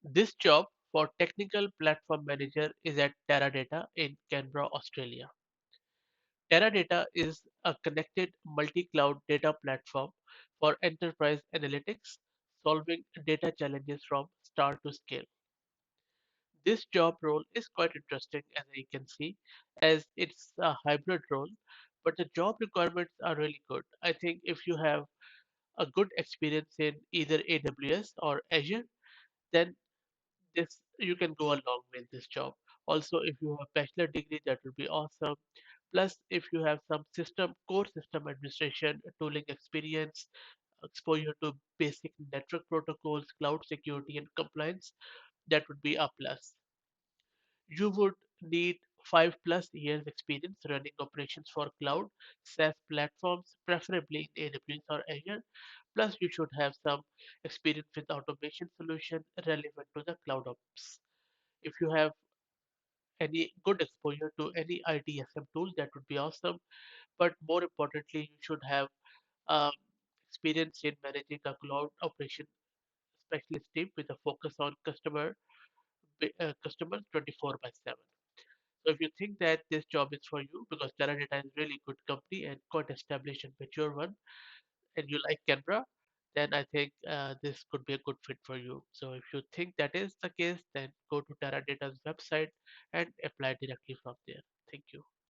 This job for technical platform manager is at Teradata in Canberra, Australia. Teradata is a connected multi-cloud data platform for enterprise analytics, solving data challenges from start to scale. This job role is quite interesting, as you can see, as it's a hybrid role, but the job requirements are really good. I think if you have a good experience in either AWS or Azure, then this you can go a long way in this job. Also, if you have a bachelor degree, that would be awesome. Plus, if you have some core system administration, tooling experience, exposure to basic network protocols, cloud security, and compliance, that would be a plus. You would need 5+ years experience running operations for cloud SaaS platforms, preferably in AWS or Azure. Plus, you should have some experience with automation solution relevant to the cloud ops. If you have any good exposure to any ITSM tool, that would be awesome. But more importantly, you should have um, experience in managing a cloud operation specialist team with a focus on customers 24 by 7. So if you think that this job is for you, because Teradata is really good company and quite established and mature one, and you like Canberra, then I think this could be a good fit for you. So if you think that is the case, then go to Teradata's website and apply directly from there. Thank you.